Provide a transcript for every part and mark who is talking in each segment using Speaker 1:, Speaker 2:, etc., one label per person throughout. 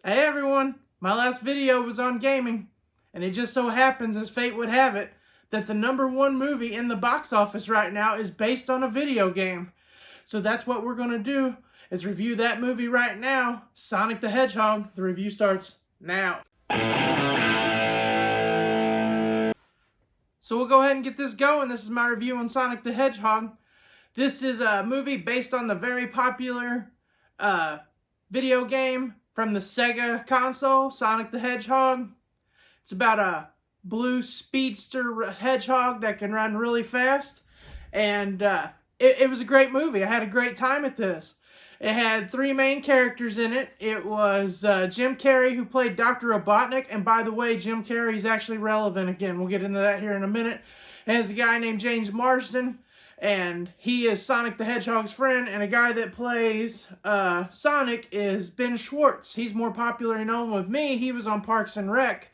Speaker 1: Hey everyone, my last video was on gaming, and it just so happens, as fate would have it, that the #1 movie in the box office right now is based on a video game. So that's what we're going to do, is review that movie right now, Sonic the Hedgehog. The review starts now. So we'll go ahead and get this going. This is my review on Sonic the Hedgehog. This is a movie based on the very popular video game from the Sega console, Sonic the Hedgehog. It's about a blue speedster hedgehog that can run really fast. And it was a great movie. I had a great time at this. It had 3 main characters in it. It was Jim Carrey, who played Dr. Robotnik. And by the way, Jim Carrey is actually relevant again. We'll get into that here in a minute. It has a guy named James Marsden, and he is Sonic the Hedgehog's friend. And a guy that plays Sonic is Ben Schwartz. He's more popularly known with me. He was on Parks and Rec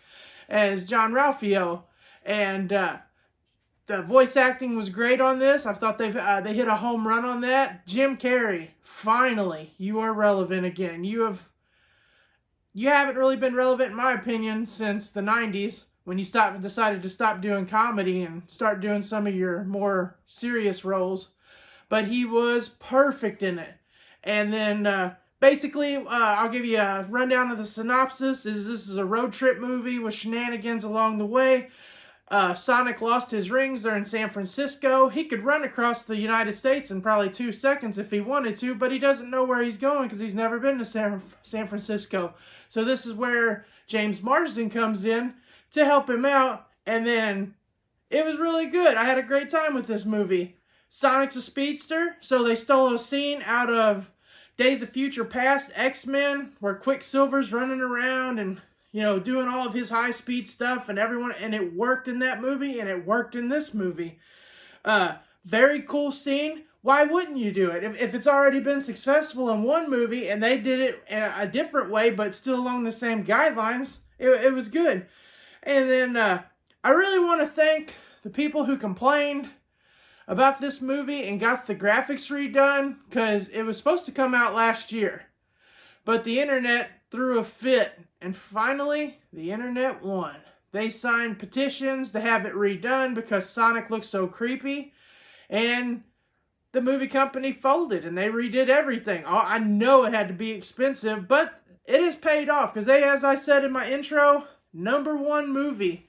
Speaker 1: as John Ralphio. And the voice acting was great on this. I thought they hit a home run on that. Jim Carrey, finally, you are relevant again. You haven't really been relevant, in my opinion, since the 90s. When you decided to stop doing comedy and start doing some of your more serious roles. But he was perfect in it. And then basically, I'll give you a rundown of the synopsis. This is a road trip movie with shenanigans along the way. Sonic lost his rings. They're in San Francisco. He could run across the United States in probably 2 seconds if he wanted to, but he doesn't know where he's going because he's never been to San Francisco. So this is where James Marsden comes in to help him out, and then it was really good. I had a great time with this movie. Sonic's a speedster, so they stole a scene out of Days of Future Past, X-Men, where Quicksilver's running around and, you know, doing all of his high-speed stuff, and it worked in that movie, and it worked in this movie. Very cool scene. Why wouldn't you do it? If it's already been successful in one movie, and they did it a different way, but still along the same guidelines, it was good. And then I really want to thank the people who complained about this movie and got the graphics redone, because it was supposed to come out last year. But the internet threw a fit, and finally, the internet won. They signed petitions to have it redone because Sonic looks so creepy, and the movie company folded, and they redid everything. I know it had to be expensive, but it has paid off, because as I said in my intro, #1 movie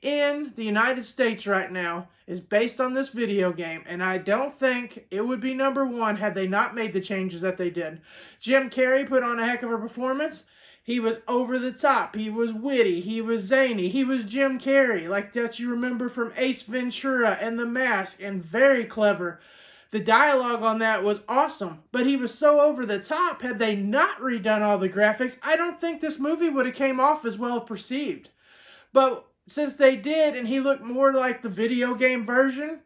Speaker 1: in the United States right now is based on this video game, and I don't think it would be #1 had they not made the changes that they did. Jim Carrey put on a heck of a performance. He was over the top, he was witty, he was zany, he was Jim Carrey, like that you remember from Ace Ventura and The Mask, and very clever. The dialogue on that was awesome, but he was so over the top. Had they not redone all the graphics, I don't think this movie would have came off as well perceived. But since they did, and he looked more like the video game version,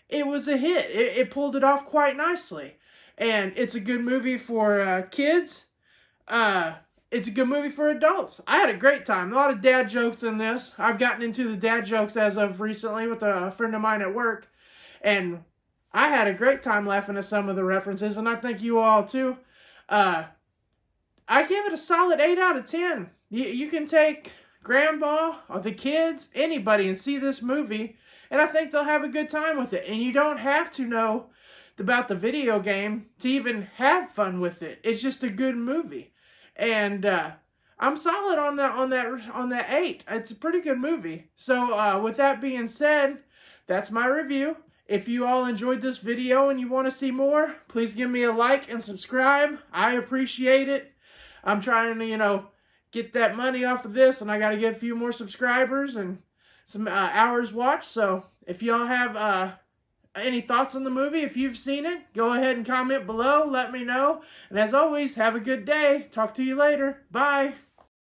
Speaker 1: it was a hit. It pulled it off quite nicely. And it's a good movie for kids. It's a good movie for adults. I had a great time. A lot of dad jokes in this. I've gotten into the dad jokes as of recently with a friend of mine at work. And I had a great time laughing at some of the references, and I think you all too. I give it a solid 8 out of 10. You can take grandma or the kids, anybody, and see this movie, and I think they'll have a good time with it. And you don't have to know about the video game to even have fun with it. It's just a good movie, and I'm solid on that 8. It's a pretty good movie. So with that being said, that's my review. If you all enjoyed this video and you want to see more, please give me a like and subscribe. I appreciate it. I'm trying to, get that money off of this, and I got to get a few more subscribers and some hours watched. So if y'all have any thoughts on the movie, if you've seen it, go ahead and comment below. Let me know. And as always, have a good day. Talk to you later. Bye.